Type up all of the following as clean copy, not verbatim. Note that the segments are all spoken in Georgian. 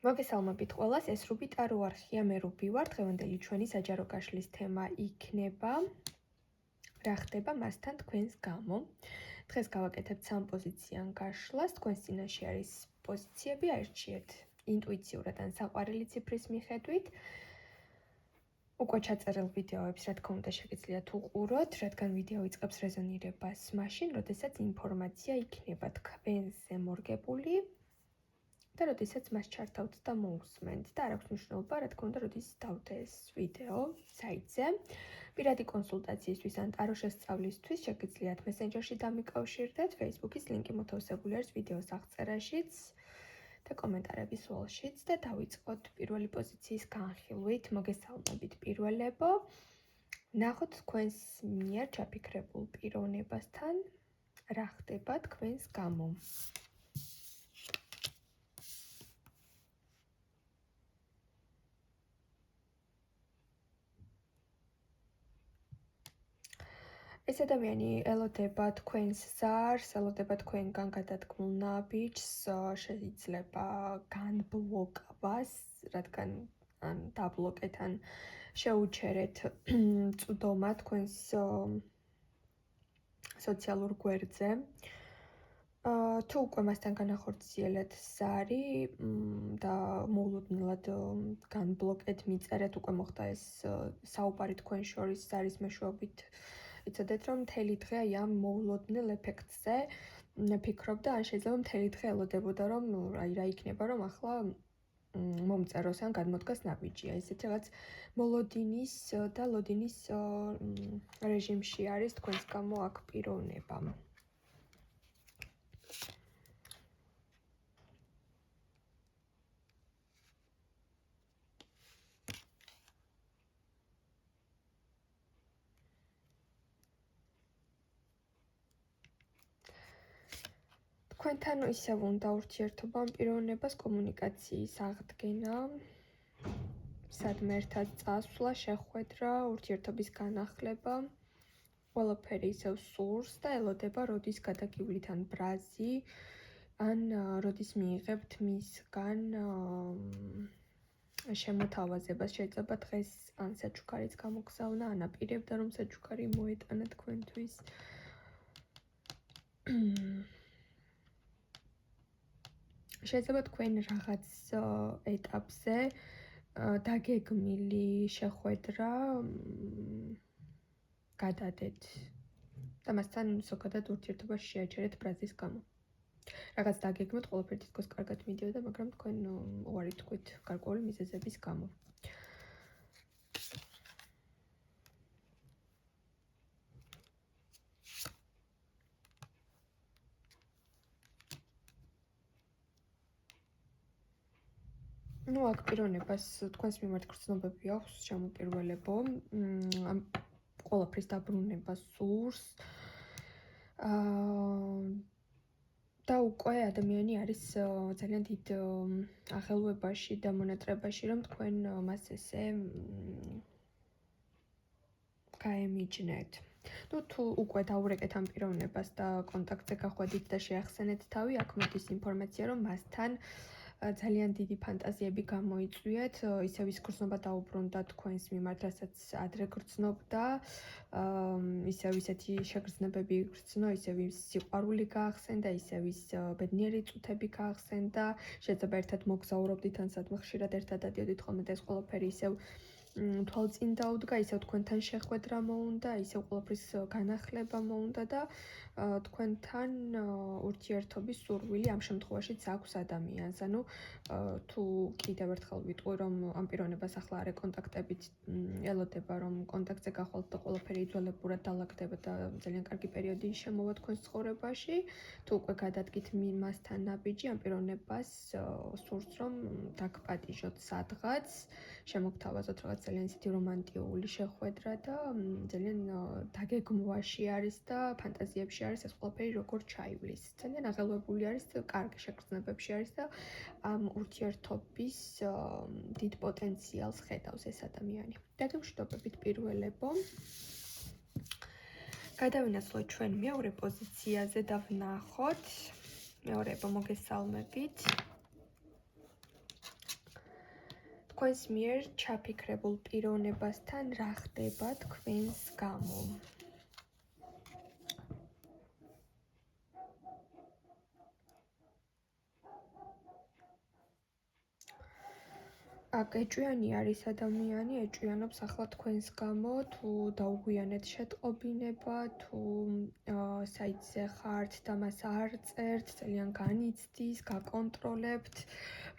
მოგესალმებით ყველას, ეს რუბი ტარო არხია, მე რუბი ვარ. დღევანდელი ჩვენი საჯარო გაშლის თემა იქნება რა ხდება მასთან თქვენს გამო. დღეს გავაკეთებთ სამ პოზიციან გაშლას, თქვენს წინაშე არის პოზიციები, აირჩიეთ ინტუიციურად ან საყვარელი ციფრის მიხედვით. უკვე ჩაწერილ ვიდეოებს, რა თქმა უნდა, შეგიძლიათ უყუროთ, რადგან ვიდეო იწყებს რეზონირებას მაშინ, როდესაც ინფორმაცია იქნება თქვენზე მორგებული. და როდესაც მას ჩართავთ და მოусმენთ და არ აქვს მნიშვნელობა, რა თქმა უნდა, როდის დავდე ეს ვიდეო საიტზე. პირადი კონსულტაციისთვის ან ტარო შესწავლისთვის შეგიძლიათ მესენჯერში დამიკავშირდეთ, Facebook-ის ლინკი მოთავსებული არის ვიდეოს აღწერაშიც და კომენტარების ველშიც და დავიწყოთ პირველი პოზიციის განხილვით. მოგესალმებით პირველებო. ნახოთ თქვენს მიერ ჩაფიქრებულ პიროვნებასთან რა ხდება თქვენს გამო. ეს ადამიანი ელოდება თქვენს ზარს, ელოდება თქვენგან გადადგმულ ნაბიჯს, შეიძლება განბლოკებას, რადგან ან დაბლოკეთ, ან შეუჩერეთ წვდომა თქვენს სოციალურ გვერდზე. თუ უკვე მასთან განახორციელეთ ზარი და მოულოდნელად განბლოკეთ, მიწერეთ, უკვე მოხდა ეს საუბარი თქვენ შორის ზარის მეშვეობით. იცოდეთ, რომ მთელი დღე აი ამ მოულოდნელ ეფექტზე ფიქრობდა, ან შეიძლება მთელი დღე ელოდებოდა, რომ აი რა იქნება, რომ ახლა მომწეროს ან გადმოდგას ნაბიჯი. ესეთი რაღაც მოლოდინის და ლოდინის რეჟიმში არის თქვენს გამო აქ პიროვნება. თქვენთან ისევ უნდა ურთიერთობა ამ პიროვნებას, კომუნიკაციის აღდგენა, სადმე ერთად წასვლა, შეხვედრა, ურთიერთობის განახლება, ყველაფერი ისევ სურს და ელოდება, როდის გადაგივლით ან ბრაზი, ან როდის მიიღებთ მისგან შემოთავაზებას. შეიძლება დღეს ან საჩუქარიც გამოგზავნა, ან აპირებდა, რომ საჩუქარი მოეტანა თქვენთვის. შეიძლება თქვენ რაღაც ეტაპზე დაგეგმილი შეხვედრა გადადეთ და მასთან ზოგადად ურთიერთობაში შეაჩერეთ ბრაზის გამო. რაღაც დაგეგმოთ, ყველაფერი თითქოს კარგად მიდიოდა, მაგრამ თქვენ უარი თქვით გარკვეული მიზეზების გამო. აქ პიროვნებას თქვენს მიმართ გრძნობები აქვს შემოპირველებო, ამ ყველაფრის დაბრუნება სურს და უკვე ადამიანი არის ძალიან დიდ აღელვებაში და მონატრებაში, რომ თქვენ მას ესე გაემიჯნეთ. თუ უკვე დაურეკეთ ამ პიროვნებას და კონტაქტზე გახვედით და შეახსენეთ თავი, აქ მოდის ინფორმაცია, რომ მასთან ძალიან დიდი ფანტაზიები გამოიწვიეთ, ისევ ის გრძნობა დაუბრუნდა თქვენს მიმართ, რასაც ადრე გრძნობდა, ისევ ისეთი შეგრძნებები გრძნო, ისევ ის სიყვარული გაახსენდა, ისევ ის ბედნიერი წუთები გაახსენდა, შეიძლება ერთად მოგზაურობდით, ან სადმე ხშირად ერთად დადიოდით ხოლმე და ეს ყველაფერი ისევ თვალწინ დაუდგა, ისევ თქვენთან შეხვედრა მოუნდა, ისევ ყველაფრის განახლება მოუნდა და თქვენთან ურთიერთობის სურვილი ამ შემთხვევაშიც აქვს ადამიანს. ანუ თუ კიდევ ერთხელ ვიტყვი, რომ ამ პიროვნებას ახლა არ ეკონტაქტებით, ელოდება, რომ კონტაქტზე გახვალთ და ყველაფერი იძულებურად დალაგდება და ძალიან კარგი პერიოდი შემოვა თქვენს ცხოვრებაში. თუ უკვე გადადგით მასთან ნაბიჯი, ამ პიროვნებას სურს, რომ დაგპატიჟოთ სადღაც, შემოგთავაზოთ რაღაც ძალიან ისეთი რომანტიული შეხვედრა და ძალიან დაგეგმვაში არის და ფანტაზიებში არის ეს ყველაფერი როგორ ჩაივლის. ძალიან აღელვებული არის, კარგი შეგრძნებებში არის და ამ ურთიერთობის დიდ პოტენციალს ხედავს ეს ადამიანი. დაგემშვიდობებით პირველებო. გადავინაცვლოთ ჩვენ მეორე პოზიციაზე და ვნახოთ. მეორეებო, მოგესალმებით. თქვენს მიერ ჩაფიქრებულ პიროვნებასთან რა ხდება თქვენს გამო? ეჭვიანი არის ადამიანი, ეჭვიანობს ახლა თქვენს გამო, თუ დაუგვიანეთ შეტყობინება, თუ საიტზე ხართ და მას არ წერთ, ძალიან განიცდის, გაკონტროლებთ,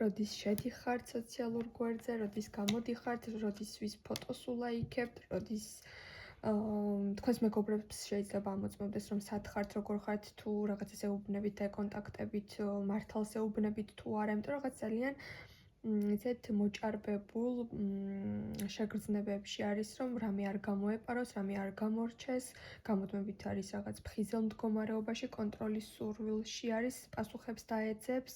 როდის შედიხართ სოციალურ გვერდზე, როდის გამოდიხართ, როდის ვის ფოტოს ულაიქებთ, როდის თქვენს მეგობრებს შეიძლება ამოწმებდეს, რომ სად ხართ, როგორ ხართ, თუ რაღაცას ეუბნებით და ეკონტაქტებით, მართალს ეუბნებით თუ არა, იმიტომ რომ რაღაც ძალიან ისეთ მოჭარბებულ შეგრძნებებში არის, რომ რამე არ გამოეპაროს, რამე არ გამორჩეს, გამოდმებით არის რაღაც ფხიზელ მდგომარეობაში, კონტროლის სურვილში არის, პასუხებს დაეძებს,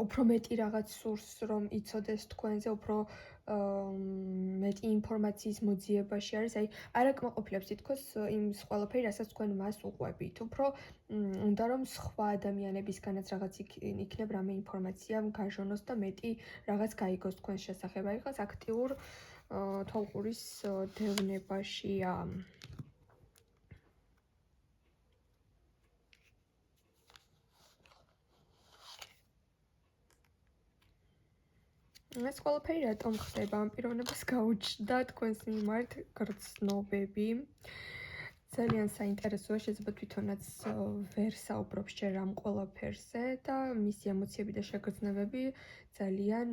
უფრო მეტი რაღაც სურს, რომ იცოდეს თქვენზე, უფრო მეტი ინფორმაციის მოძიებაში არის, აი, არ აკმაყოფილებს თითქოს იმის ყველაფერი, რასაც თქვენ მას უყვებით. უფრო უნდა რომ სხვა ადამიანებისგანაც რაღაც იქნებ რამე ინფორმაცია გაჟონოს და მეტი რაღაც გაიგოს თქვენს შესახებ. აი, ხას აქტიურ თვალყურის დევნებაშია. ეს ყველაფერი რატომ ხდება? ამ პიროვნებას გაუჩნდა თქვენს მიმართ გრძნობები. ძალიან საინტერესოა, შეიძლება თვითონაც ვერ საუბრობს ჯერ ამ ყველაფერზე და მისი ემოციები და შეგრძნებები ძალიან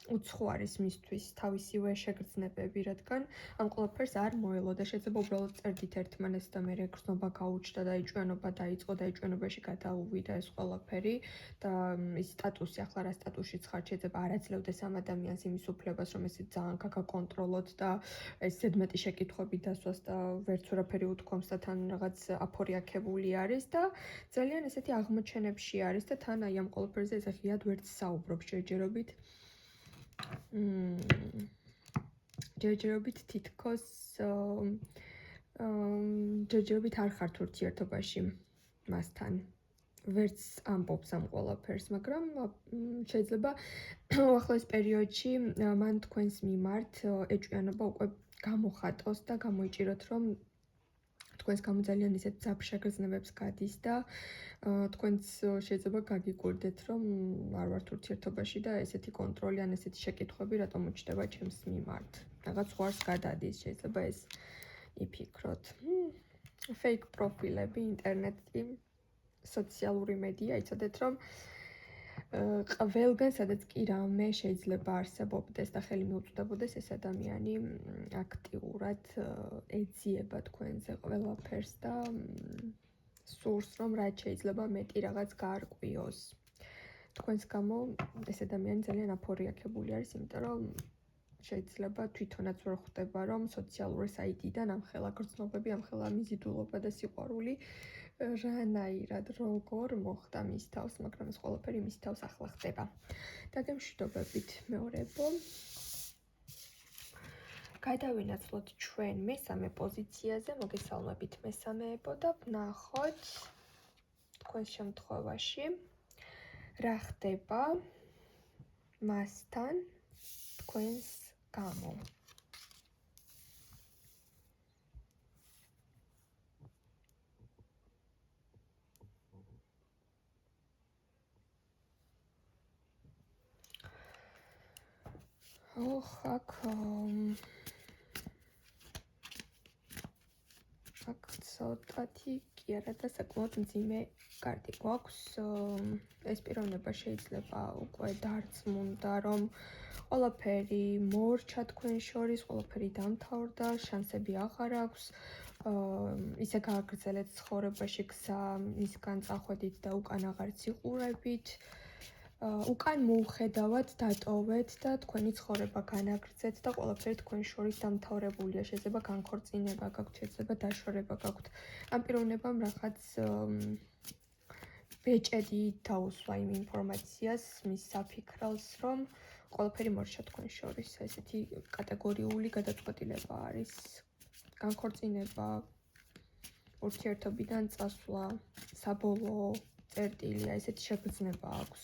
უცხო არის მისთვის თავისივე შეგრძნებები, რადგან ამ ყველაფერს არ მოელოდა. შეიძლება უბრალოდ წერდით ერთმანეთს და მერე გრძნობა გაუჩნდა და ეჭვიანობა დაიწყო და ეჭვიანობაში გადაუვიდა ეს ყველაფერი და ის სტატუსი, ახლა რა სტატუსშიც ხართ, შეიძლება არ აძლევდეს ამ ადამიანს იმის უფლებას, რომ ესე ძალიან გაგაკონტროლოთ და ეს ზედმეტი შეკითხვები დასვას და ვერც ვერაფერი უთქვამს და თან რაღაც აფორიაქებული არის და ძალიან ესეთი აღმოჩენებში არის და თან აი ამ ყველაფერზე ესე ღიად ვერც საუბრობს ჯერჯერობით. ჯერჯერობით თითქოს ჯერჯერობით არ ხართ ურთიერთობაში მასთან. ვერც ამბობს ამ ყველაფერს, მაგრამ შეიძლება უახლოეს პერიოდში მან თქვენს მიმართ ეჭვიანობა უკვე გამოხატოს და გამოიჭიროთ, რომ თქვენს გამო ძალიან ისეთ ძაბ შეგრძნებებს გადის და თქვენც შეიძლება გაგიკვირდეთ, რომ არ ვართ ურთიერთობაში და ესეთი კონტროლი ან ესეთი შეკითხვები რატომ უჩნდება ჩემს მიმართ. რაღაც ზღვარს გადადის, შეიძლება ეს იფიქროთ. Fake პროფილები, ინტერნეტი, სოციალური მედია, იცოდეთ, რომ ყველგან, სადაც კი რამე შეიძლება არსებობდეს და ხელი მიუწვდებოდეს, ეს ადამიანი აქტიურად ეძიება თქვენზე ყველაფერს და სურს, რომ რაც შეიძლება მეტი რაღაც გაარკვიოს. თქვენს გამო ეს ადამიანი ძალიან აფორიაქებული არის, იმიტომ რომ შეიძლება თვითონაც ვერ ხვდება, რომ სოციალური საიტიდან ამხელა გრძნობები, ამხელა მიზიდულობა და სიყვარული რანაირად როგორ მოხდა მის თავს, მაგრამ ეს ყველაფერი მის თავს ახლა ხდება. დაგემშვიდობებით მეორებო. გადავინაცვლოთ ჩვენ მესამე პოზიციაზე, მოგესალმებით მესამეებო და ვნახოთ თქვენს შემთხვევაში რა ხდება მასთან თქვენს გამო. აქ ცოტათი კი არა და საკმაოდ მძიმე კარტი გვაქვს. ეს პიროვნება შეიძლება უკვე დარწმუნდა, რომ ყველაფერი მორჩა თქვენ შორის, ყველაფერი დამთავრდა, შანსები აღარ აქვს. ისე გააგრძელეთ ცხოვრებაში გზა მისგან წახვედით და უკან აღარც იყურებით. უკან მოუხედავად დატოვეთ და თქვენი ცხოვრება განაგრძეთ და ყველაფერი თქვენ შორის დამთავრებულია. შეიძლება განქორწინება გაქვთ, შეიძლება დაშორება გაქვთ. ამ პიროვნებამ რაღაც ბეჭედი დაუსვა იმ ინფორმაციას, მის საფიქრავს, რომ ყველაფერი მორჩა თქვენ შორის. ესეთი კატეგორიული გადაწყვეტილება არის. განქორწინება, ურთიერთობიდან წასვლა, საბოლოო წერტილია, ესეთი შეგრძნება აქვს.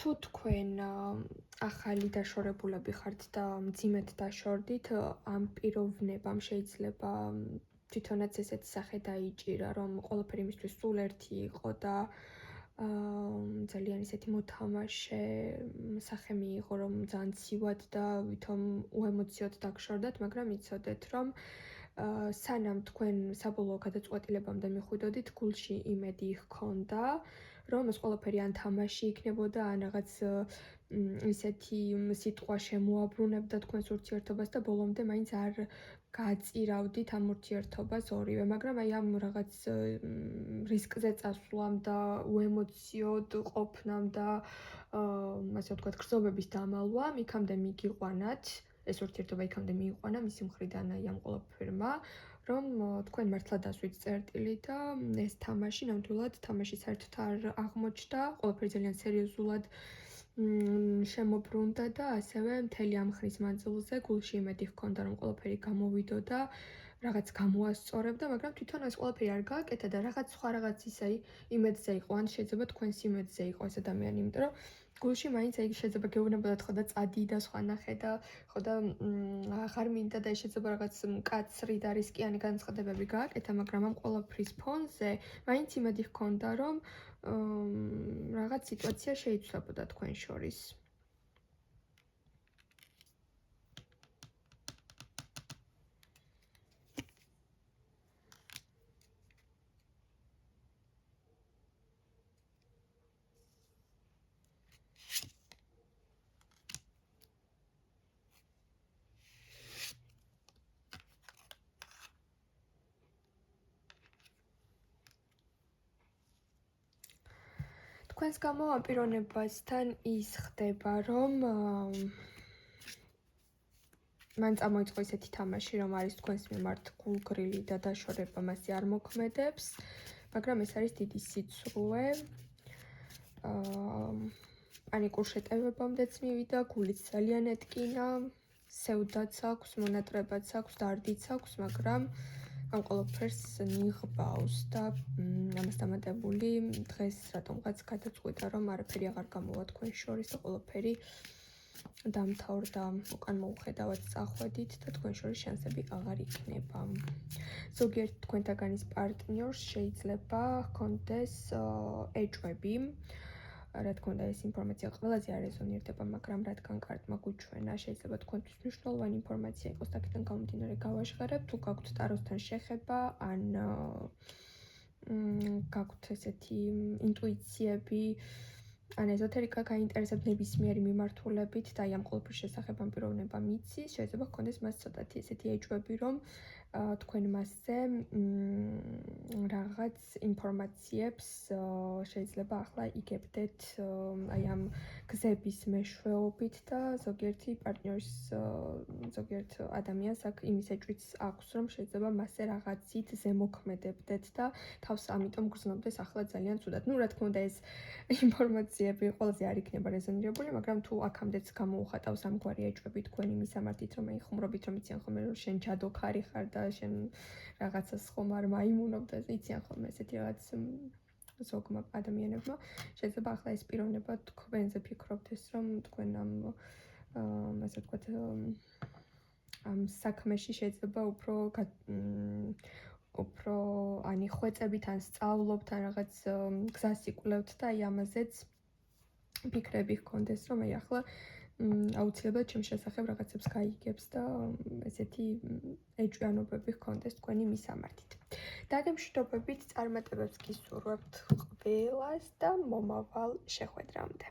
თუ თქვენ ახალი დაშორებულები ხართ და მძიმედ დაშორდით, ამ პიროვნებამ შეიძლება თვითონაც ესეთი სახე დაიჭირა, რომ ყველაფერი იმისთვის სულ ერთი იყო და ძალიან ისეთი მოთამაშე სახე მიიღო, რომ ძალიან ცივად და ვითომ უემოციოდ დაგშორდათ, მაგრამ იცოდეთ, რომ სანამ თქვენ საბოლოო გადაწყვეტილებამდე მიხვიდოდით, გულში იმედი ჰქონდა, რომ ეს ყველაფერი ან თამაში იქნებოდა, ან რაღაც ისეთი სიტყვა შემოაბრუნებდა თქვენს ურთიერთობას და ბოლომდე მაინც არ გააწირავდით ამ ურთიერთობას ორივე, მაგრამ აი ამ რაღაც რისკზე წასვლამ და უემოციოდ ყოფნამ და ასე ვთქვათ, გრძნობების დამალვამ იქამდე მიგიყვანათ, ეს ურთიერთობა იქამდე მიიყვანა მისი მხრიდან აი ამ ყველაფერმა, რომ თქვენ მართლა დასვით წერტილი და ეს თამაში ნამდვილად თამაში საერთოდ არ აღმოჩნდა, ყველაფერი ძალიან სერიოზულად შემოbrunდა და ასევე მთელი ამ ხნის მანძილზე გულში იმედი ჰქონდა, რომ ყველაფერი გამოვიდოდა, რაღაც გამოასწორებდა, მაგრამ თვითონ ეს ყველაფერი არ გააკეთა და რაღაც სხვა რაღაცის აი იმედზე იყო, ან შეიძლება თქვენს იმედზე იყო ეს ადამიანი, იმიტომ რომ გულში მაინც აი შეიძლება გეუბნებოდათ ხო და წადი და სხვანახე და ხო და აღარ მინდა და შეიძლება რაღაც მკაცრი და რისკიანი განცხადებები გააკეთა, მაგრამ ამ ყველაფრის ფონზე მაინც იმედი ჰქონდა, რომ რაღაც სიტუაცია შეიცვლებოდა თქვენ შორის. თქვენს გამო ამ პიროვნებასთან ის ხდება, რომ მან წამოიწყო ესეთი თამაში, რომ არის თქვენს მიმართ გულგრილი და დაშორება მასზე არ მოქმედებს, მაგრამ ეს არის დიდი სიცრუე. პანიკურ შეტევებამდეც მივიდა, გულიც ძალიან ეტკინა, სევდაც აქვს, მონატრებაც აქვს, დარდიც აქვს, მაგრამ ამ ყველაფერს ნიღბავს და ამას დამატებული დღეს რატომღაც გადაწყვიტა, რომ არაფერი აღარ გამოვა თქვენ შორის და ყველაფერი დამთავრდა, უკან მოუხედავად წახვედით და თქვენ შორის შანსები აღარ იქნება. ზოგიერთ თქვენთაგანის პარტნიორს შეიძლება ჰქონდეს ეჭვები, რა თქმა უნდა ეს ინფორმაცია ყველაზე არ რეზონირდება, მაგრამ რადგან კარტმა გუჩვენა, შეიძლება თქვენთვის მნიშვნელოვანი ინფორმაცია იყოს და აქედან გამომდინარე გავაჟღერებთ, თუ გაქვთ ტაროსთან შეხება, ან გაქვთ ესეთი ინტუიციები, ან ეზოთერიკა გაინტერესებთ ნებისმიერი მიმართულებით და აი ამ ყველაფრის შესახებ ამ პიროვნებამ იცის, შეიძლება ჰქონდეს მას ცოტათი ესეთი ეჭვები, რომ თქვენ მასზე რაღაც ინფორმაციებს შეიძლება ახლა იგებდეთ აი ამ გზების მეშვეობით და ზოგიერთი პარტნიორის ზოგიერთ ადამიანს აქ იმის ეჭვიც აქვს, რომ შეიძლება მასზე რაღაცით ზემოქმედებდეთ და თავს ამიტომ გრძნობდეს ახლა ძალიან ცუდად. რა თქმა უნდა ეს ინფორმაციები ყველაზე არ იქნება რეზონირებული, მაგრამ თუ აქამდეც გამოუხატავს ამგვარი ეჭვები თქვენი მისამართით, რომ აი ხუმრობით რომ იციან ხოლმე რომ შენ ჯადოქარი ხარ და შენ რაღაცას ხომ არ მაიმუნობ და იციან ხოლმე ესეთი რაღაც ზოგმა ადამიანებმა, შეიძლება ახლა ეს პიროვნება თქვენზე ფიქრობდეს, რომ თქვენ ასე ვთქვათ ამ საქმეში შეიძლება უფრო ანი ხვეწებით ან სწავლობთ ან რაღაც გზას იკვლევთ და აი ამაზეც ფიქრები ჰქონდეს, რომ აი ახლა აუცილებლად ჩემს შესახებ რაღაცებს გაიგებს და ესეთი ეჭვიანობები ჰქონდეს თქვენი მისამართით. დაგემშვიდობებით, წარმატებებს გისურვებთ ყველას და მომავალ შეხვედრამდე.